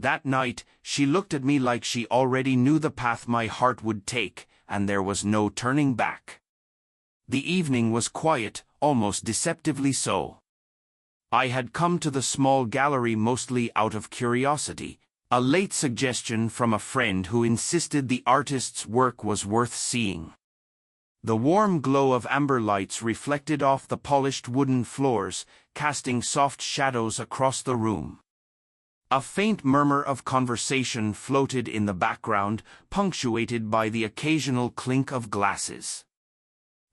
That night, she looked at me like she already knew the path my heart would take, and there was no turning back. The evening was quiet, almost deceptively so. I had come to the small gallery mostly out of curiosity, a late suggestion from a friend who insisted the artist's work was worth seeing. The warm glow of amber lights reflected off the polished wooden floors, casting soft shadows across the room. A faint murmur of conversation floated in the background, punctuated by the occasional clink of glasses.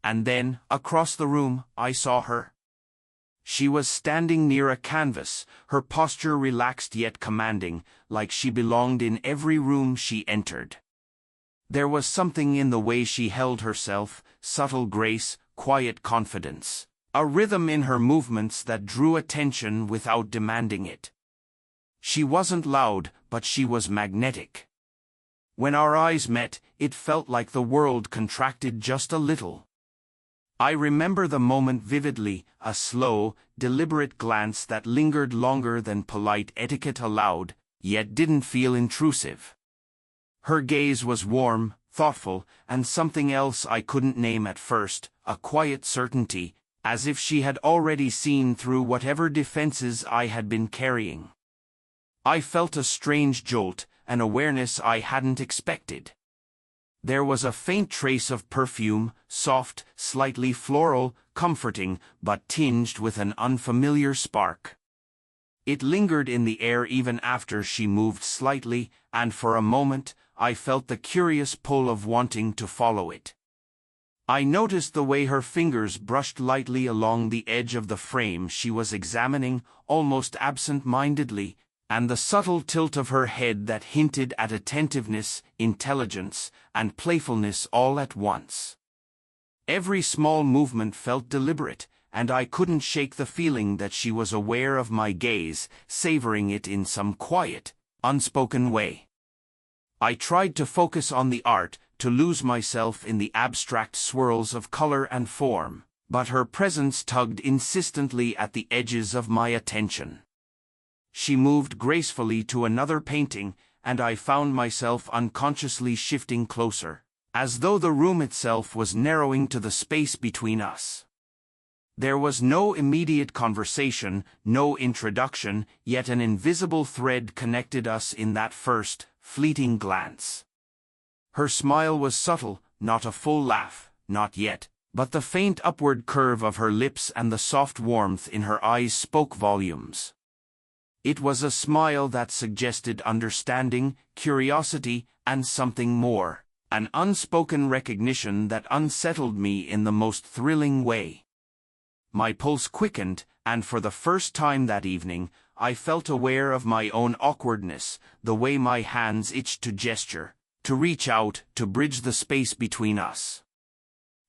And then, across the room, I saw her. She was standing near a canvas, her posture relaxed yet commanding, like she belonged in every room she entered. There was something in the way she held herself, subtle grace, quiet confidence, a rhythm in her movements that drew attention without demanding it. She wasn't loud, but she was magnetic. When our eyes met, it felt like the world contracted just a little. I remember the moment vividly, a slow, deliberate glance that lingered longer than polite etiquette allowed, yet didn't feel intrusive. Her gaze was warm, thoughtful, and something else I couldn't name at first, a quiet certainty, as if she had already seen through whatever defenses I had been carrying. I felt a strange jolt, an awareness I hadn't expected. There was a faint trace of perfume, soft, slightly floral, comforting, but tinged with an unfamiliar spark. It lingered in the air even after she moved slightly, and for a moment, I felt the curious pull of wanting to follow it. I noticed the way her fingers brushed lightly along the edge of the frame she was examining, almost absent-mindedly, and the subtle tilt of her head that hinted at attentiveness, intelligence, and playfulness all at once. Every small movement felt deliberate, and I couldn't shake the feeling that she was aware of my gaze, savoring it in some quiet, unspoken way. I tried to focus on the art, to lose myself in the abstract swirls of color and form, but her presence tugged insistently at the edges of my attention. She moved gracefully to another painting, and I found myself unconsciously shifting closer, as though the room itself was narrowing to the space between us. There was no immediate conversation, no introduction, yet an invisible thread connected us in that first, fleeting glance. Her smile was subtle, not a full laugh, not yet, but the faint upward curve of her lips and the soft warmth in her eyes spoke volumes. It was a smile that suggested understanding, curiosity, and something more, an unspoken recognition that unsettled me in the most thrilling way. My pulse quickened, and for the first time that evening, I felt aware of my own awkwardness, the way my hands itched to gesture, to reach out, to bridge the space between us.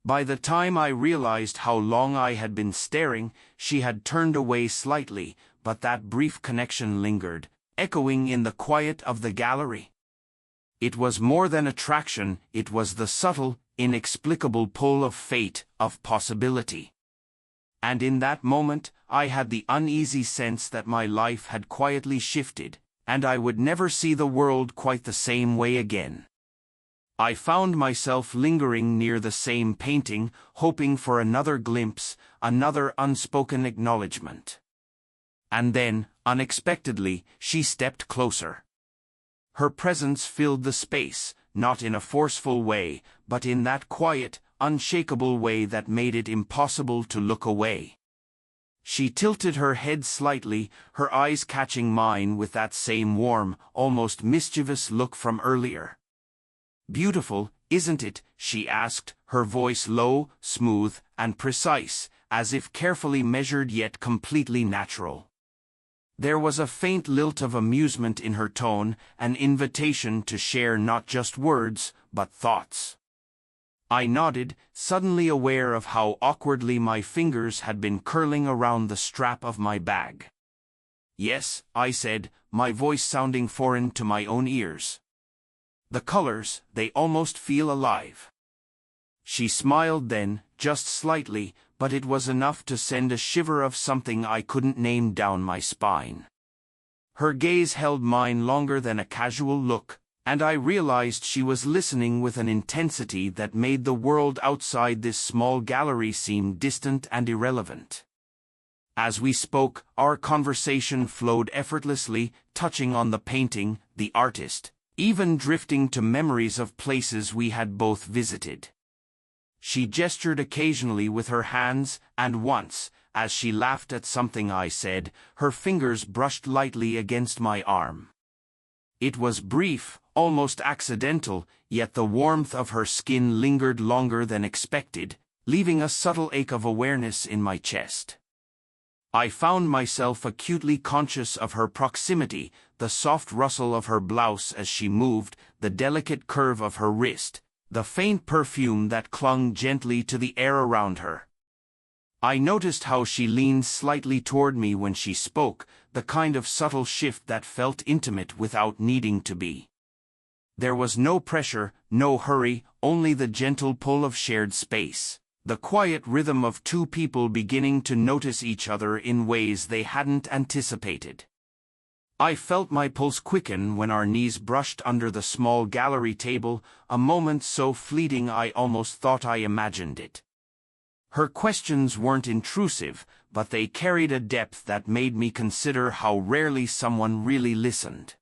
By the time I realized how long I had been staring, she had turned away slightly, but that brief connection lingered, echoing in the quiet of the gallery. It was more than attraction, it was the subtle, inexplicable pull of fate, of possibility. And in that moment, I had the uneasy sense that my life had quietly shifted, and I would never see the world quite the same way again. I found myself lingering near the same painting, hoping for another glimpse, another unspoken acknowledgement. And then, unexpectedly, she stepped closer. Her presence filled the space, not in a forceful way, but in that quiet, unshakable way that made it impossible to look away. She tilted her head slightly, her eyes catching mine with that same warm, almost mischievous look from earlier. "Beautiful, isn't it?" she asked, her voice low, smooth, and precise, as if carefully measured yet completely natural. There was a faint lilt of amusement in her tone, an invitation to share not just words, but thoughts. I nodded, suddenly aware of how awkwardly my fingers had been curling around the strap of my bag. "Yes," I said, my voice sounding foreign to my own ears. "The colors, they almost feel alive." She smiled then, just slightly, but it was enough to send a shiver of something I couldn't name down my spine. Her gaze held mine longer than a casual look, and I realized she was listening with an intensity that made the world outside this small gallery seem distant and irrelevant. As we spoke, our conversation flowed effortlessly, touching on the painting, the artist, even drifting to memories of places we had both visited. She gestured occasionally with her hands, and once, as she laughed at something I said, her fingers brushed lightly against my arm. It was brief, almost accidental, yet the warmth of her skin lingered longer than expected, leaving a subtle ache of awareness in my chest. I found myself acutely conscious of her proximity, the soft rustle of her blouse as she moved, the delicate curve of her wrist, the faint perfume that clung gently to the air around her. I noticed how she leaned slightly toward me when she spoke, the kind of subtle shift that felt intimate without needing to be. There was no pressure, no hurry, only the gentle pull of shared space, the quiet rhythm of two people beginning to notice each other in ways they hadn't anticipated. I felt my pulse quicken when our knees brushed under the small gallery table, a moment so fleeting I almost thought I imagined it. Her questions weren't intrusive, but they carried a depth that made me consider how rarely someone really listened.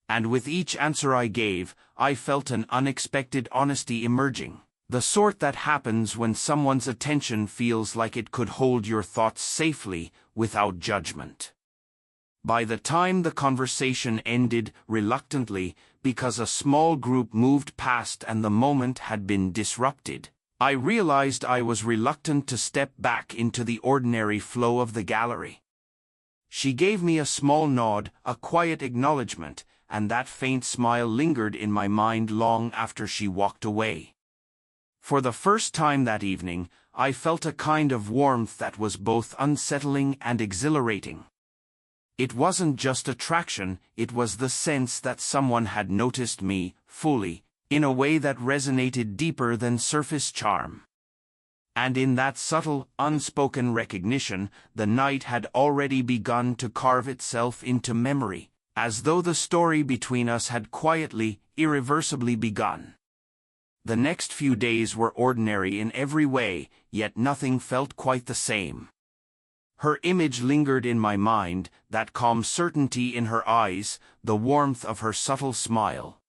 And with each answer I gave, I felt an unexpected honesty emerging, the sort that happens when someone's attention feels like it could hold your thoughts safely, without judgment. By the time the conversation ended, reluctantly, because a small group moved past and the moment had been disrupted, I realized I was reluctant to step back into the ordinary flow of the gallery. She gave me a small nod, a quiet acknowledgement, and that faint smile lingered in my mind long after she walked away. For the first time that evening, I felt a kind of warmth that was both unsettling and exhilarating. It wasn't just attraction, it was the sense that someone had noticed me, fully, in a way that resonated deeper than surface charm. And in that subtle, unspoken recognition, the night had already begun to carve itself into memory, as though the story between us had quietly, irreversibly begun. The next few days were ordinary in every way, yet nothing felt quite the same. Her image lingered in my mind, that calm certainty in her eyes, the warmth of her subtle smile.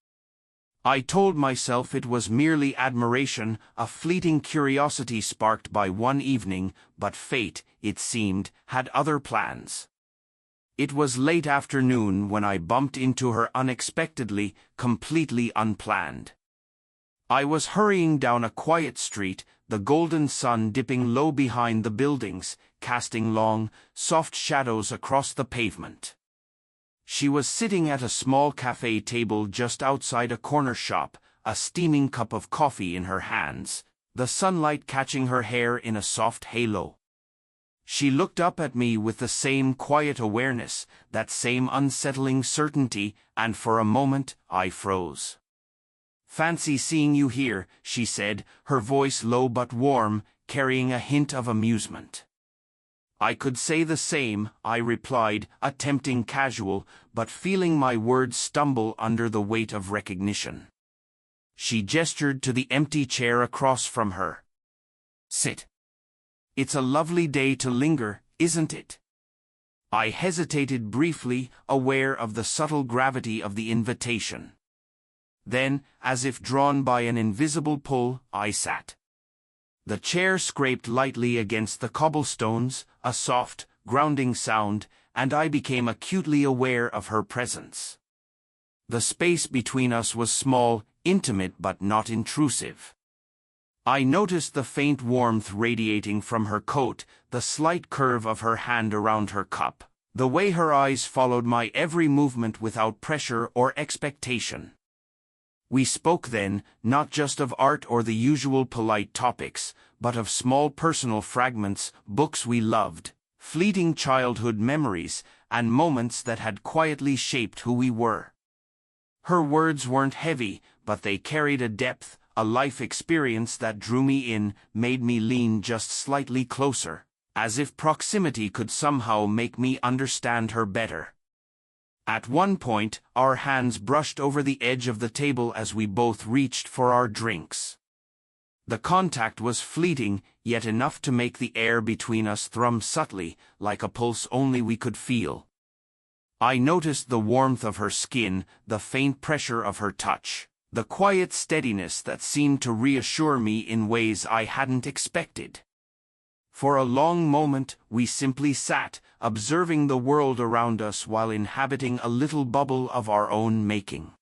I told myself it was merely admiration, a fleeting curiosity sparked by one evening, but fate, it seemed, had other plans. It was late afternoon when I bumped into her unexpectedly, completely unplanned. I was hurrying down a quiet street, the golden sun dipping low behind the buildings, casting long, soft shadows across the pavement. She was sitting at a small cafe table just outside a corner shop, a steaming cup of coffee in her hands, the sunlight catching her hair in a soft halo. She looked up at me with the same quiet awareness, that same unsettling certainty, and for a moment, I froze. "Fancy seeing you here," she said, her voice low but warm, carrying a hint of amusement. "I could say the same," I replied, attempting casual, but feeling my words stumble under the weight of recognition. She gestured to the empty chair across from her. "Sit. It's a lovely day to linger, isn't it?" I hesitated briefly, aware of the subtle gravity of the invitation. Then, as if drawn by an invisible pull, I sat. The chair scraped lightly against the cobblestones, a soft, grounding sound, and I became acutely aware of her presence. The space between us was small, intimate but not intrusive. I noticed the faint warmth radiating from her coat, the slight curve of her hand around her cup, the way her eyes followed my every movement without pressure or expectation. We spoke then, not just of art or the usual polite topics, but of small personal fragments, books we loved, fleeting childhood memories, and moments that had quietly shaped who we were. Her words weren't heavy, but they carried a depth, a life experience that drew me in, made me lean just slightly closer, as if proximity could somehow make me understand her better. At one point, our hands brushed over the edge of the table as we both reached for our drinks. The contact was fleeting, yet enough to make the air between us thrum subtly, like a pulse only we could feel. I noticed the warmth of her skin, the faint pressure of her touch, the quiet steadiness that seemed to reassure me in ways I hadn't expected. For a long moment, we simply sat, observing the world around us while inhabiting a little bubble of our own making.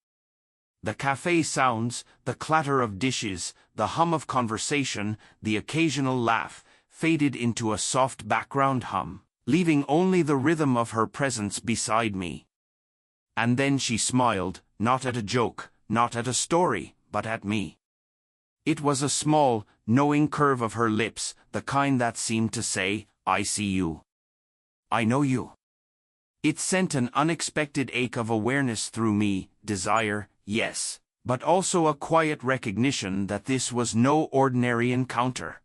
The cafe sounds, the clatter of dishes, the hum of conversation, the occasional laugh, faded into a soft background hum, leaving only the rhythm of her presence beside me. And then she smiled, not at a joke, not at a story, but at me. It was a small, knowing curve of her lips, the kind that seemed to say, "I see you. I know you." It sent an unexpected ache of awareness through me, desire, yes, but also a quiet recognition that this was no ordinary encounter.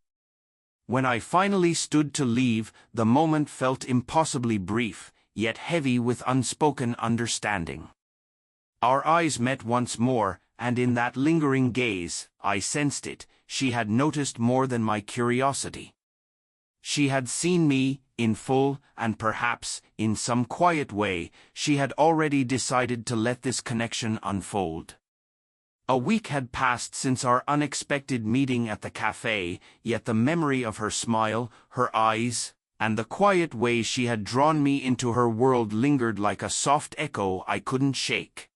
When I finally stood to leave, the moment felt impossibly brief, yet heavy with unspoken understanding. Our eyes met once more, and in that lingering gaze, I sensed it, she had noticed more than my curiosity. She had seen me, in full, and perhaps, in some quiet way, she had already decided to let this connection unfold. A week had passed since our unexpected meeting at the cafe, yet the memory of her smile, her eyes, and the quiet way she had drawn me into her world lingered like a soft echo I couldn't shake.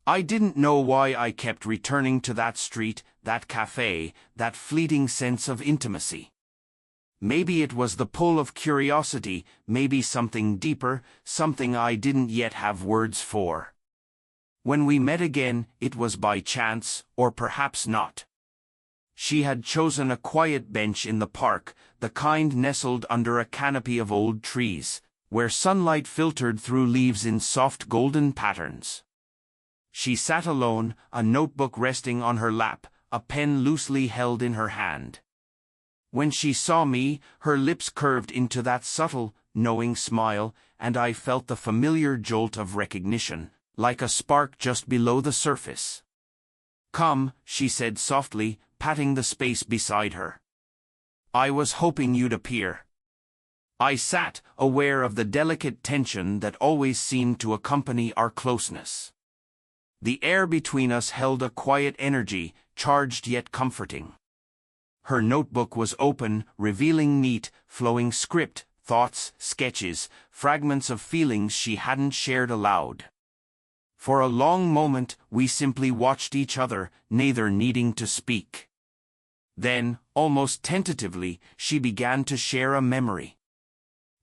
I didn't know why I kept returning to that street, that cafe, that fleeting sense of intimacy. Maybe it was the pull of curiosity, maybe something deeper, something I didn't yet have words for. When we met again, it was by chance, or perhaps not. She had chosen a quiet bench in the park, the kind nestled under a canopy of old trees, where sunlight filtered through leaves in soft golden patterns. She sat alone, a notebook resting on her lap, a pen loosely held in her hand. When she saw me, her lips curved into that subtle, knowing smile, and I felt the familiar jolt of recognition, like a spark just below the surface. "Come," she said softly, patting the space beside her. "I was hoping you'd appear." I sat, aware of the delicate tension that always seemed to accompany our closeness. The air between us held a quiet energy, charged yet comforting. Her notebook was open, revealing neat, flowing script, thoughts, sketches, fragments of feelings she hadn't shared aloud. For a long moment, we simply watched each other, neither needing to speak. Then, almost tentatively, she began to share a memory.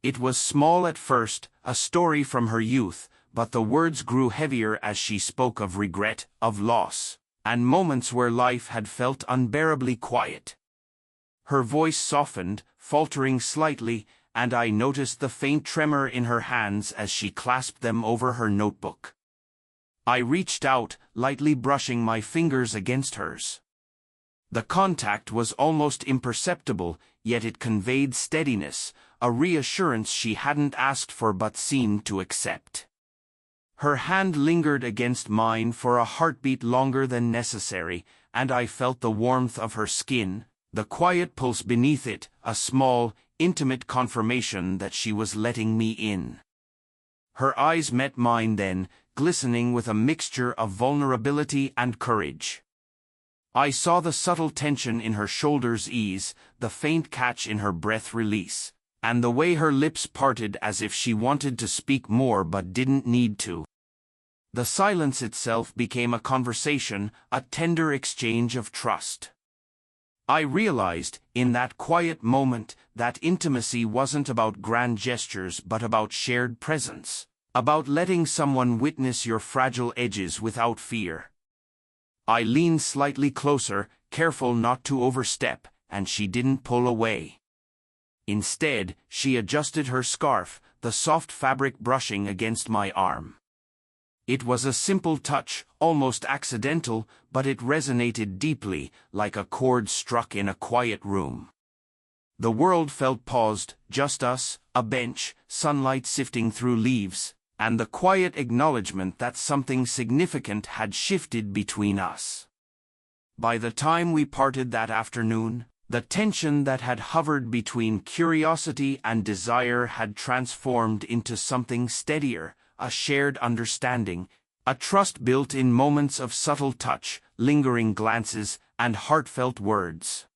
It was small at first, a story from her youth, but the words grew heavier as she spoke of regret, of loss, and moments where life had felt unbearably quiet. Her voice softened, faltering slightly, and I noticed the faint tremor in her hands as she clasped them over her notebook. I reached out, lightly brushing my fingers against hers. The contact was almost imperceptible, yet it conveyed steadiness, a reassurance she hadn't asked for but seemed to accept. Her hand lingered against mine for a heartbeat longer than necessary, and I felt the warmth of her skin, the quiet pulse beneath it, a small, intimate confirmation that she was letting me in. Her eyes met mine then, glistening with a mixture of vulnerability and courage. I saw the subtle tension in her shoulders ease, the faint catch in her breath release, and the way her lips parted as if she wanted to speak more but didn't need to. The silence itself became a conversation, a tender exchange of trust. I realized, in that quiet moment, that intimacy wasn't about grand gestures but about shared presence, about letting someone witness your fragile edges without fear. I leaned slightly closer, careful not to overstep, and she didn't pull away. Instead, she adjusted her scarf, the soft fabric brushing against my arm. It was a simple touch, almost accidental, but it resonated deeply, like a chord struck in a quiet room. The world felt paused, just us, a bench, sunlight sifting through leaves, and the quiet acknowledgement that something significant had shifted between us. By the time we parted that afternoon, the tension that had hovered between curiosity and desire had transformed into something steadier, a shared understanding, a trust built in moments of subtle touch, lingering glances, and heartfelt words.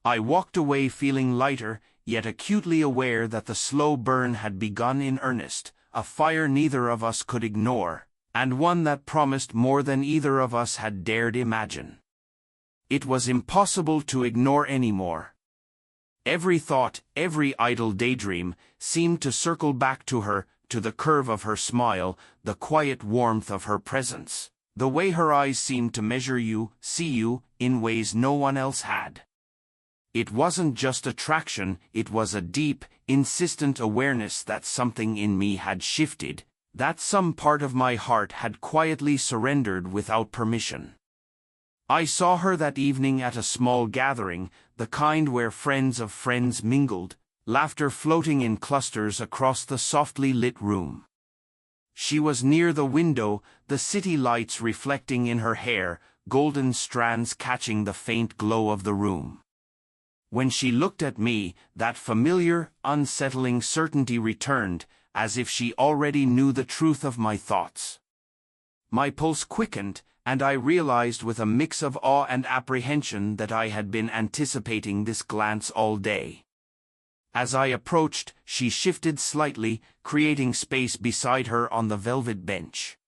I walked away feeling lighter, yet acutely aware that the slow burn had begun in earnest, a fire neither of us could ignore, and one that promised more than either of us had dared imagine. It was impossible to ignore anymore. Every thought, every idle daydream, seemed to circle back to her, to the curve of her smile, the quiet warmth of her presence, the way her eyes seemed to measure you, see you, in ways no one else had. It wasn't just attraction, it was a deep, insistent awareness that something in me had shifted, that some part of my heart had quietly surrendered without permission. I saw her that evening at a small gathering, the kind where friends of friends mingled, laughter floating in clusters across the softly lit room. She was near the window, the city lights reflecting in her hair, golden strands catching the faint glow of the room. When she looked at me, that familiar, unsettling certainty returned, as if she already knew the truth of my thoughts. My pulse quickened, and I realized with a mix of awe and apprehension that I had been anticipating this glance all day. As I approached, she shifted slightly, creating space beside her on the velvet bench.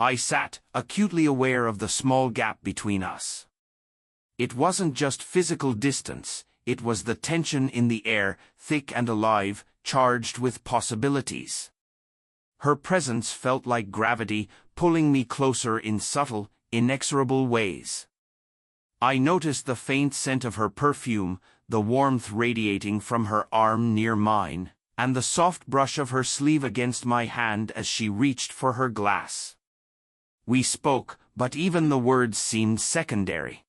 I sat, acutely aware of the small gap between us. It wasn't just physical distance, it was the tension in the air, thick and alive, charged with possibilities. Her presence felt like gravity, pulling me closer in subtle, inexorable ways. I noticed the faint scent of her perfume, the warmth radiating from her arm near mine, and the soft brush of her sleeve against my hand as she reached for her glass. We spoke, but even the words seemed secondary.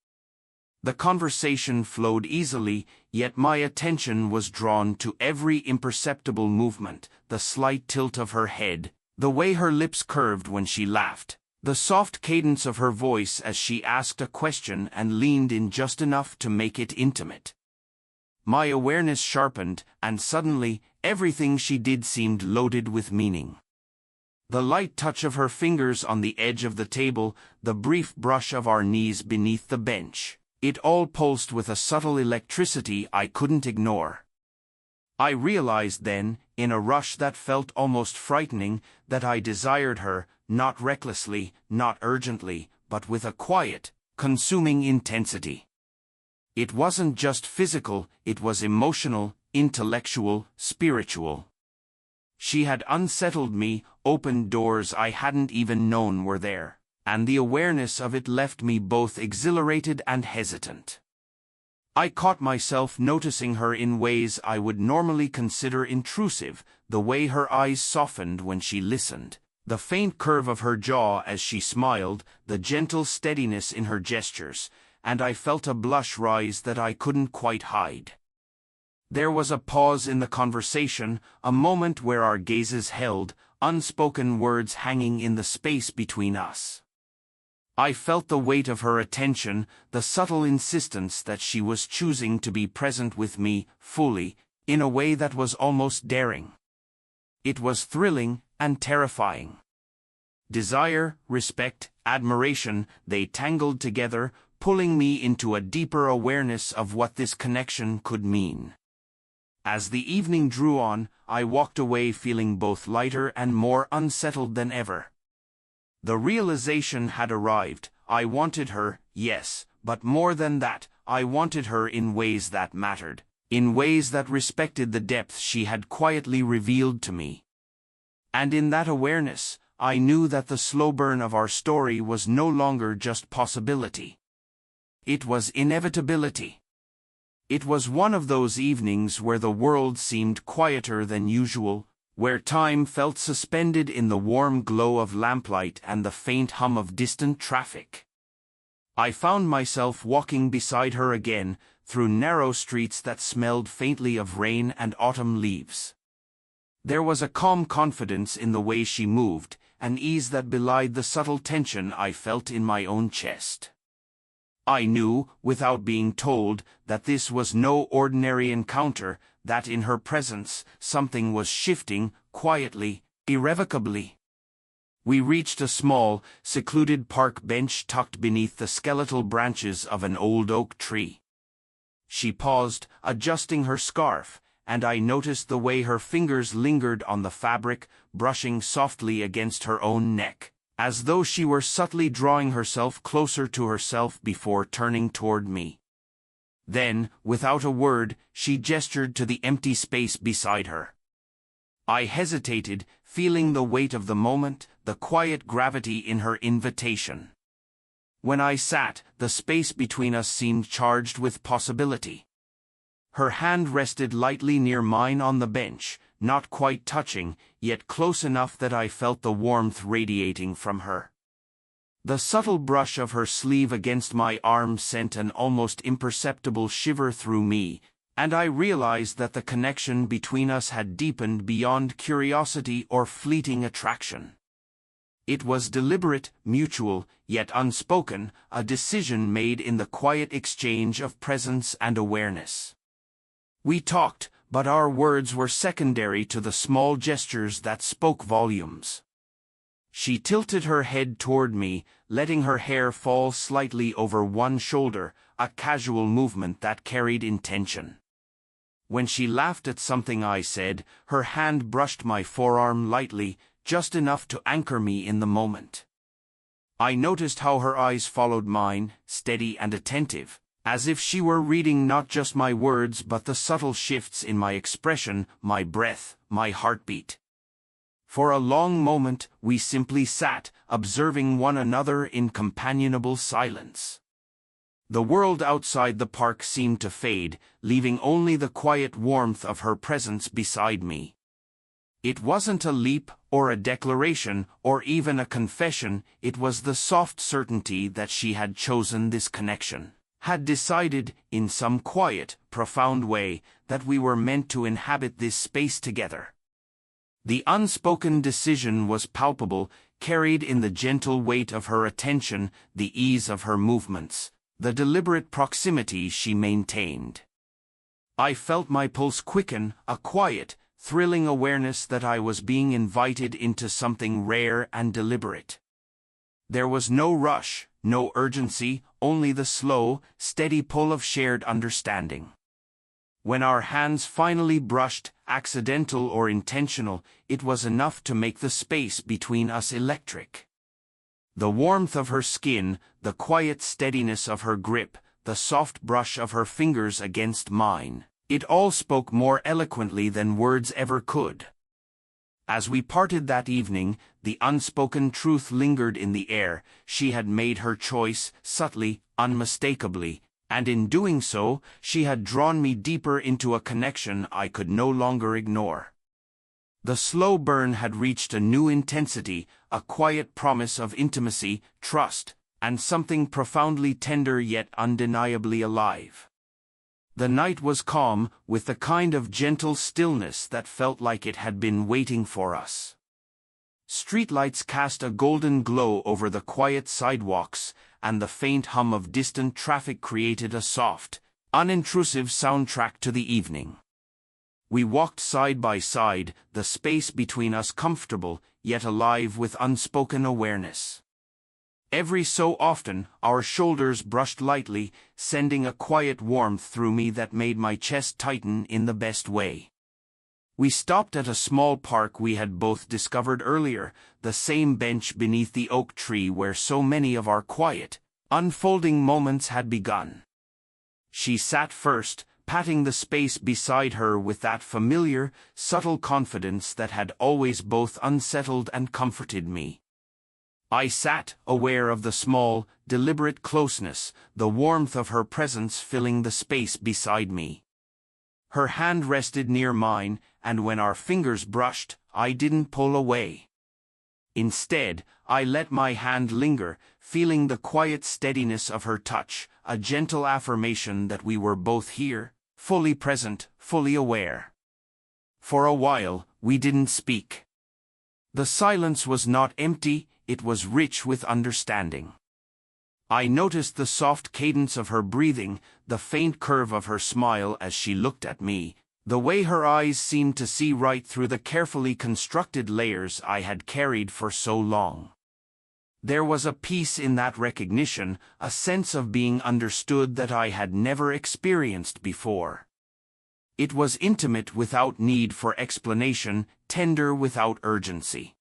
The conversation flowed easily, yet my attention was drawn to every imperceptible movement, the slight tilt of her head, the way her lips curved when she laughed, the soft cadence of her voice as she asked a question and leaned in just enough to make it intimate. My awareness sharpened, and suddenly, everything she did seemed loaded with meaning. The light touch of her fingers on the edge of the table, the brief brush of our knees beneath the bench. It all pulsed with a subtle electricity I couldn't ignore. I realized then, in a rush that felt almost frightening, that I desired her, not recklessly, not urgently, but with a quiet, consuming intensity. It wasn't just physical, it was emotional, intellectual, spiritual. She had unsettled me, opened doors I hadn't even known were there, and the awareness of it left me both exhilarated and hesitant. I caught myself noticing her in ways I would normally consider intrusive, the way her eyes softened when she listened, the faint curve of her jaw as she smiled, the gentle steadiness in her gestures, and I felt a blush rise that I couldn't quite hide. There was a pause in the conversation, a moment where our gazes held, unspoken words hanging in the space between us. I felt the weight of her attention, the subtle insistence that she was choosing to be present with me, fully, in a way that was almost daring. It was thrilling and terrifying. Desire, respect, admiration, they tangled together, pulling me into a deeper awareness of what this connection could mean. As the evening drew on, I walked away feeling both lighter and more unsettled than ever. The realization had arrived. I wanted her, yes, but more than that, I wanted her in ways that mattered, in ways that respected the depth she had quietly revealed to me. And in that awareness, I knew that the slow burn of our story was no longer just possibility. It was inevitability. It was one of those evenings where the world seemed quieter than usual, where time felt suspended in the warm glow of lamplight and the faint hum of distant traffic. I found myself walking beside her again, through narrow streets that smelled faintly of rain and autumn leaves. There was a calm confidence in the way she moved, an ease that belied the subtle tension I felt in my own chest. I knew, without being told, that this was no ordinary encounter, that in her presence something was shifting, quietly, irrevocably. We reached a small, secluded park bench tucked beneath the skeletal branches of an old oak tree. She paused, adjusting her scarf, and I noticed the way her fingers lingered on the fabric, brushing softly against her own neck, as though she were subtly drawing herself closer to herself before turning toward me. Then, without a word, she gestured to the empty space beside her. I hesitated, feeling the weight of the moment, the quiet gravity in her invitation. When I sat, the space between us seemed charged with possibility. Her hand rested lightly near mine on the bench, not quite touching, yet close enough that I felt the warmth radiating from her. The subtle brush of her sleeve against my arm sent an almost imperceptible shiver through me, and I realized that the connection between us had deepened beyond curiosity or fleeting attraction. It was deliberate, mutual, yet unspoken, a decision made in the quiet exchange of presence and awareness. We talked, but our words were secondary to the small gestures that spoke volumes. She tilted her head toward me, letting her hair fall slightly over one shoulder, a casual movement that carried intention. When she laughed at something I said, her hand brushed my forearm lightly, just enough to anchor me in the moment. I noticed how her eyes followed mine, steady and attentive, as if she were reading not just my words but the subtle shifts in my expression, my breath, my heartbeat. For a long moment, we simply sat, observing one another in companionable silence. The world outside the park seemed to fade, leaving only the quiet warmth of her presence beside me. It wasn't a leap, or a declaration, or even a confession, it was the soft certainty that she had chosen this connection, had decided, in some quiet, profound way, that we were meant to inhabit this space together. The unspoken decision was palpable, carried in the gentle weight of her attention, the ease of her movements, the deliberate proximity she maintained. I felt my pulse quicken, a quiet, thrilling awareness that I was being invited into something rare and deliberate. There was no rush, no urgency, only the slow, steady pull of shared understanding. When our hands finally brushed, accidental or intentional, it was enough to make the space between us electric. The warmth of her skin, the quiet steadiness of her grip, the soft brush of her fingers against mine, it all spoke more eloquently than words ever could. As we parted that evening, the unspoken truth lingered in the air. She had made her choice, subtly, unmistakably, and in doing so, she had drawn me deeper into a connection I could no longer ignore. The slow burn had reached a new intensity, a quiet promise of intimacy, trust, and something profoundly tender yet undeniably alive. The night was calm, with the kind of gentle stillness that felt like it had been waiting for us. Streetlights cast a golden glow over the quiet sidewalks, and the faint hum of distant traffic created a soft, unintrusive soundtrack to the evening. We walked side by side, the space between us comfortable, yet alive with unspoken awareness. Every so often, our shoulders brushed lightly, sending a quiet warmth through me that made my chest tighten in the best way. We stopped at a small park we had both discovered earlier, the same bench beneath the oak tree where so many of our quiet, unfolding moments had begun. She sat first, patting the space beside her with that familiar, subtle confidence that had always both unsettled and comforted me. I sat, aware of the small, deliberate closeness, the warmth of her presence filling the space beside me. Her hand rested near mine, and when our fingers brushed, I didn't pull away. Instead, I let my hand linger, feeling the quiet steadiness of her touch, a gentle affirmation that we were both here, fully present, fully aware. For a while, we didn't speak. The silence was not empty, it was rich with understanding. I noticed the soft cadence of her breathing, the faint curve of her smile as she looked at me, the way her eyes seemed to see right through the carefully constructed layers I had carried for so long. There was a peace in that recognition, a sense of being understood that I had never experienced before. It was intimate without need for explanation, tender without urgency.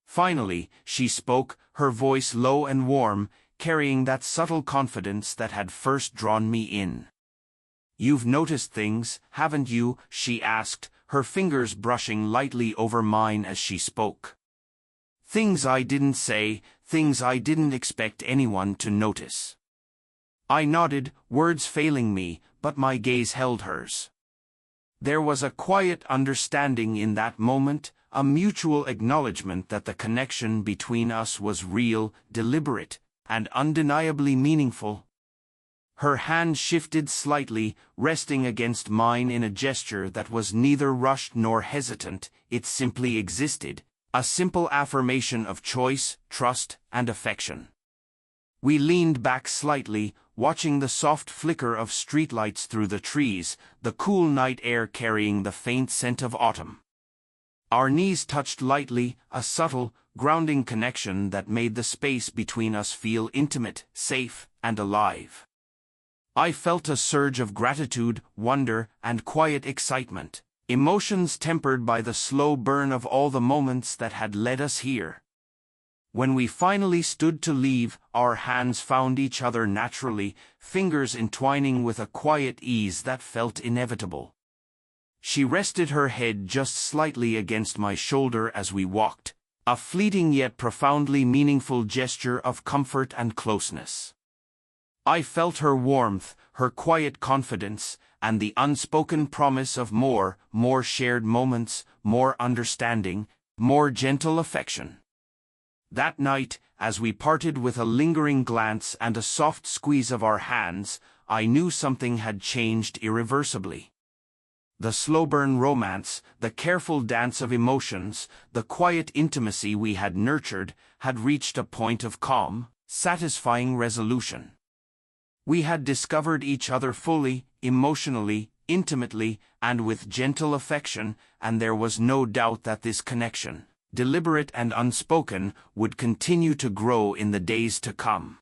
Finally, she spoke, her voice low and warm, carrying that subtle confidence that had first drawn me in. "You've noticed things, haven't you?" she asked, her fingers brushing lightly over mine as she spoke. "Things I didn't say, things I didn't expect anyone to notice." I nodded, words failing me, but my gaze held hers. There was a quiet understanding in that moment, a mutual acknowledgement that the connection between us was real, deliberate, and undeniably meaningful. Her hand shifted slightly, resting against mine in a gesture that was neither rushed nor hesitant, it simply existed, a simple affirmation of choice, trust, and affection. We leaned back slightly, watching the soft flicker of streetlights through the trees, the cool night air carrying the faint scent of autumn. Our knees touched lightly, a subtle, grounding connection that made the space between us feel intimate, safe, and alive. I felt a surge of gratitude, wonder, and quiet excitement, emotions tempered by the slow burn of all the moments that had led us here. When we finally stood to leave, our hands found each other naturally, fingers entwining with a quiet ease that felt inevitable. She rested her head just slightly against my shoulder as we walked, a fleeting yet profoundly meaningful gesture of comfort and closeness. I felt her warmth, her quiet confidence, and the unspoken promise of more shared moments, more understanding, more gentle affection. That night, as we parted with a lingering glance and a soft squeeze of our hands, I knew something had changed irreversibly. The slow-burn romance, the careful dance of emotions, the quiet intimacy we had nurtured, had reached a point of calm, satisfying resolution. We had discovered each other fully, emotionally, intimately, and with gentle affection, and there was no doubt that this connection, deliberate and unspoken, would continue to grow in the days to come.